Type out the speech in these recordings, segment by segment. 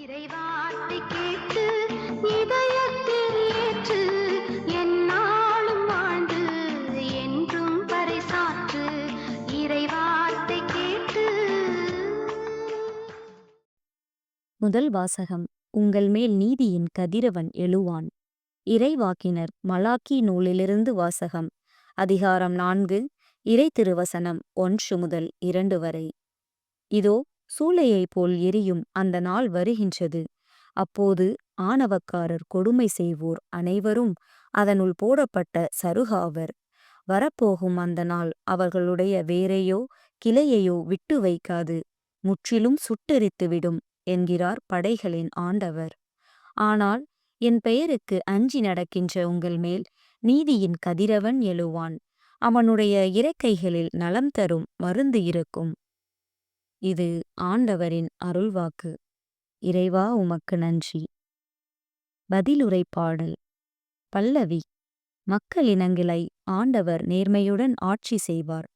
இறைவார்த்தை கேட்டு இதயத்தில் ஏற்று எந்நாளும் வாழ்ந்து என்றும் பறைசாற்று இறைவார்த்தை கேட்டு. முதல் வாசகம். உங்கள் மேல் நீதியின் கதிரவன் எழுவான். இறைவாக்கினர் மலாக்கி நூலிலிருந்து வாசகம். அதிகாரம் 4, இறை திருவசனம் 1 முதல் 2 வரை. இதோ சூளையைப் போல் எரியும் அந்த நாள் வருகின்றது. அப்போது ஆணவக்காரர் கொடுமை செய்வோர் அனைவரும் அதனுள் போடப்பட்ட சருகாவர். வரப்போகும் அந்த நாள் அவர்களுடைய வேரையோ கிளையையோ விட்டு வைக்காது, முற்றிலும் சுட்டெரித்துவிடும் என்கிறார் படைகளின் ஆண்டவர். ஆனால் என் பெயருக்கு அஞ்சி நடக்கின்ற உங்கள் மேல் நீதியின் கதிரவன் எழுவான். அவனுடைய இறக்கைகளில் நலம் தரும் மருந்து இருக்கும். இது ஆண்டவரின் அருள்வாக்கு. இறைவா உமக்கு நன்றி. பதிலுரை பாடல். பல்லவி. மக்களினங்களை ஆண்டவர் நேர்மையுடன் ஆட்சி செய்வார்.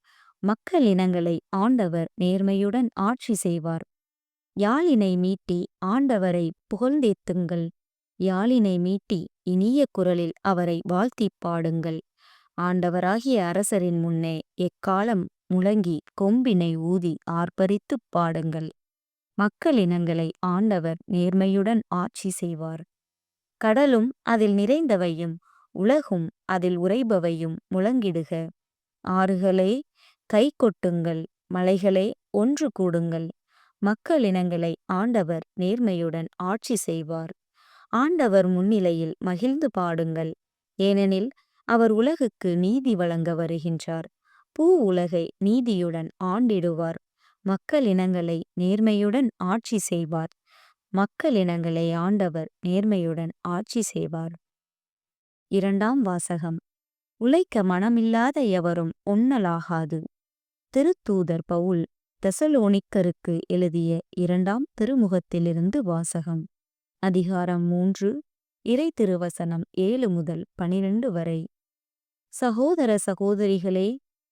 மக்களினங்களை ஆண்டவர் நேர்மையுடன் ஆட்சி செய்வார். யாழினை மீட்டி ஆண்டவரை புகழ்ந்தேத்துங்கள். யாழினை மீட்டி இனிய குரலில் அவரை வாழ்த்திப் பாடுங்கள். ஆண்டவராகிய அரசரின் முன்னே எக்காலம் முழங்கி கொம்பினை ஊதி ஆர்ப்பரித்துப் பாடுங்கள். மக்களினங்களை ஆண்டவர் நேர்மையுடன் ஆட்சி செய்வார். கடலும் அதில் நிறைந்தவையும் உலகும் அதில் உறைபவையும் முழங்கிடுக. ஆறுகளே கை கொட்டுங்கள், மலைகளே ஒன்று கூடுங்கள். மக்களினங்களை ஆண்டவர் நேர்மையுடன் ஆட்சி செய்வார். ஆண்டவர் முன்னிலையில் மகிழ்ந்து பாடுங்கள், ஏனெனில் அவர் உலகுக்கு நீதி வழங்க வருகின்றார். பூ உலகை நீதியுடன் ஆண்டிடுவார். மக்களினங்களை நேர்மையுடன் ஆட்சி செய்வார். மக்களினங்களை ஆண்டவர் நேர்மையுடன் ஆட்சி செய்வார். இரண்டாம் வாசகம். உழைக்க மனமில்லாத எவரும் உண்ணலாகாது. திருத்தூதர் பவுல் தெசலோனிக்கருக்கு எழுதிய 2ஆம் திருமுகத்திலிருந்து வாசகம். அதிகாரம் 3, இறை திருவசனம் 7 முதல் 12 வரை. சகோதர சகோதரிகளே,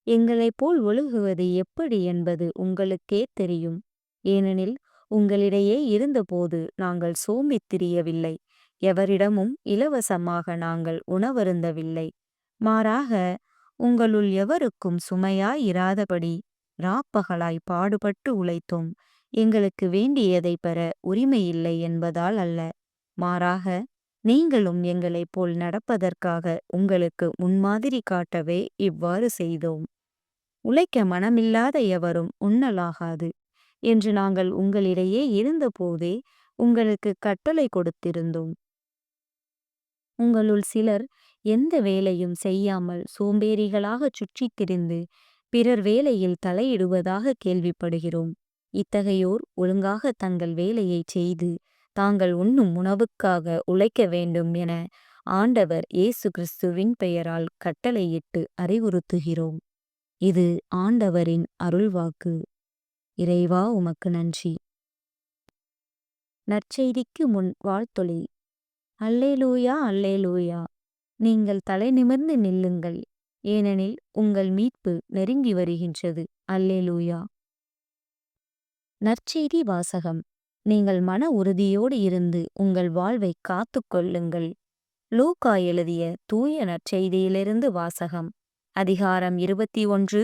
எங்களைப் போல் ஒழுகுவது எப்படி என்பது உங்களுக்கே தெரியும். ஏனெனில் உங்களிடையே இருந்தபோது நாங்கள் சோம்பித் திரியவில்லை. எவரிடமும் இலவசமாக நாங்கள் உணவருந்தவில்லை. மாறாக உங்களுள் எவருக்கும் சுமையாய் இராதபடி ராப்பகலாய் பாடுபட்டு உழைத்தோம். எங்களுக்கு வேண்டியதை பெற உரிமையில்லை என்பதால் அல்ல, மாறாக நீங்களும் எங்களைப் போல் நடப்பதற்காக உங்களுக்கு முன்மாதிரி காட்டவே இவ்வாறு செய்தோம். உழைக்க மனமில்லாத எவரும் உண்ணலாகாது என்று நாங்கள் உங்களிடையே இருந்தபோதே உங்களுக்கு கட்டளை கொடுத்திருந்தோம். உங்களுள் சிலர் எந்த வேலையும் செய்யாமல் சோம்பேறிகளாக சுற்றித் திரிந்து பிறர் வேலையில் தலையிடுவதாக கேள்விப்படுகிறோம். இத்தகையோர் ஒழுங்காக தங்கள் வேலையை செய்து தாங்கள் உண்ணும் உணவுக்காக உழைக்க வேண்டும் என ஆண்டவர் இயேசு கிறிஸ்துவின் பெயரால் கட்டளையிட்டு அறிவுறுத்துகிறோம். இது ஆண்டவரின் அருள்வாக்கு. இறைவா உமக்கு நன்றி. நற்செய்திக்கு முன் வாழ்த்தொலி. அல்லேலூயா அல்லேலூயா. நீங்கள் தலை நிமிர்ந்து நில்லுங்கள், ஏனெனில் உங்கள் மீட்பு நெருங்கி வருகின்றது. அல்லேலூயா. நற்செய்தி வாசகம். நீங்கள் மன உறுதியோடு இருந்து உங்கள் வாழ்வை காத்து கொள்ளுங்கள். லூக்கா எழுதிய தூய நற்செய்தியிலிருந்து வாசகம். அதிகாரம் 21,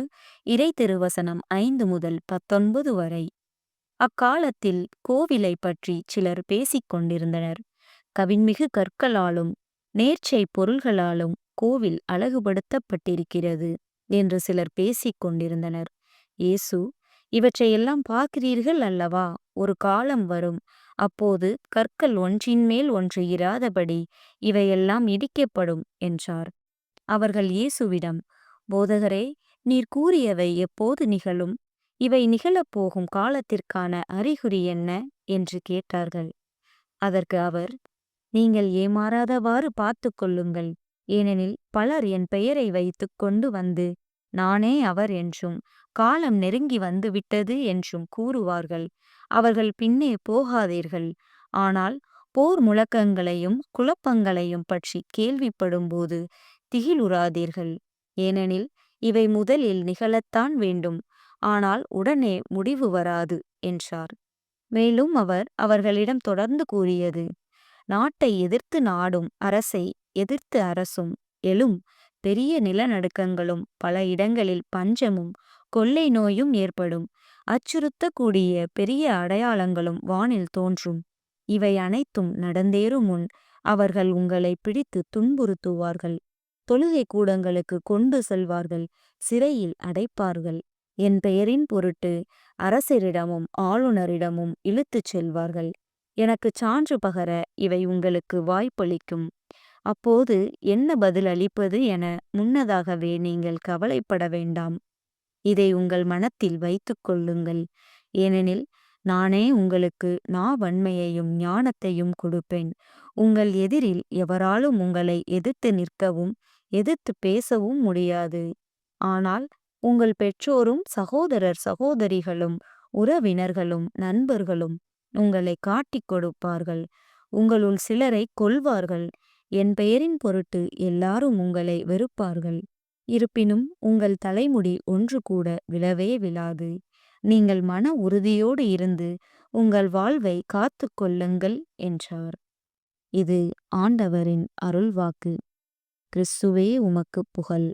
இறை திருவசனம் 5 முதல் 19 வரை. அக்காலத்தில் கோவிலை பற்றி சிலர் பேசிக் கொண்டிருந்தனர். கவின்மிகு கற்களாலும் நேர்ச்சை பொருள்களாலும் கோவில் அழகுபடுத்தப்பட்டிருக்கிறது என்று சிலர் பேசிக் கொண்டிருந்தனர். இயேசு, இவற்றையெல்லாம் பார்க்கிறீர்கள் அல்லவா? ஒரு காலம் வரும், அப்போது கற்கள் ஒன்றின் மேல் ஒன்று இராதபடி இவையெல்லாம் இடிக்கப்படும் என்றார். அவர்கள் இயேசுவிடம், போதகரே, நீர் கூறியவை எப்போது நிகழும்? இவை நிகழப்போகும் காலத்திற்கான அறிகுறி என்ன என்று கேட்டார்கள். அதற்கு அவர், நீங்கள் ஏமாறாதவாறு பார்த்து கொள்ளுங்கள். ஏனெனில் பலர் என் பெயரை வைத்து கொண்டு வந்து நானே அவர் என்றும் காலம் நெருங்கி வந்துவிட்டது என்றும் கூறுவார்கள். அவர்கள் பின்னே போகாதீர்கள். ஆனால் போர் முழக்கங்களையும் குழப்பங்களையும் பற்றி கேள்விப்படும்போது திகிலுறாதீர்கள். ஏனெனில் இவை முதலில் நிகழத்தான் வேண்டும், ஆனால் உடனே முடிவு வராது என்றார். மேலும் அவர் அவர்களிடம் தொடர்ந்து கூறியது, நாட்டை எதிர்த்து நாடும் அரசை எதிர்த்து அரசும் எழும். பெரிய நிலநடுக்கங்களும் பல இடங்களில் பஞ்சமும் கொள்ளை நோயும் ஏற்படும். அச்சுறுத்தக்கூடிய பெரிய அடையாளங்களும் வானில் தோன்றும். இவை அனைத்தும் நடந்தேறும் முன் அவர்கள் உங்களை பிடித்து துன்புறுத்துவார்கள். தொழுகை கூடங்களுக்கு கொண்டு செல்வார்கள். சிறையில் அடைப்பார்கள். என் பெயரின் பொருட்டு அரசரிடமும் ஆளுநரிடமும் இழுத்துச் செல்வார்கள். எனக்கு சான்று பகர இவை உங்களுக்கு வாய்ப்பளிக்கும். அப்போது என்ன பதில் அளிப்பது என முன்னதாகவே நீங்கள் கவலைப்பட வேண்டாம். இதை உங்கள் மனத்தில் வைத்துக் கொள்ளுங்கள். ஏனெனில் நானே உங்களுக்கு நாவன்மையையும் ஞானத்தையும் கொடுப்பேன். உங்கள் எதிரில் எவராலும் உங்களை எதிர்த்து நிற்கவும் எதிர்த்து பேசவும் முடியாது. ஆனால் உங்கள் பெற்றோரும் சகோதரர் சகோதரிகளும் உறவினர்களும் நண்பர்களும் உங்களை காட்டிக் கொடுப்பார்கள். உங்களுள் சிலரை கொல்வார்கள். என் பெயரின் பொருட்டு எல்லாரும் உங்களை வெறுப்பார்கள். இருப்பினும் உங்கள் தலைமுடி ஒன்று கூட விழவே விழாது. நீங்கள் மன உறுதியோடு இருந்து உங்கள் வாழ்வை காத்து கொள்ளுங்கள் என்றார். இது ஆண்டவரின் அருள்வாக்கு. கிறிஸ்துவே உமக்கு புகழ்.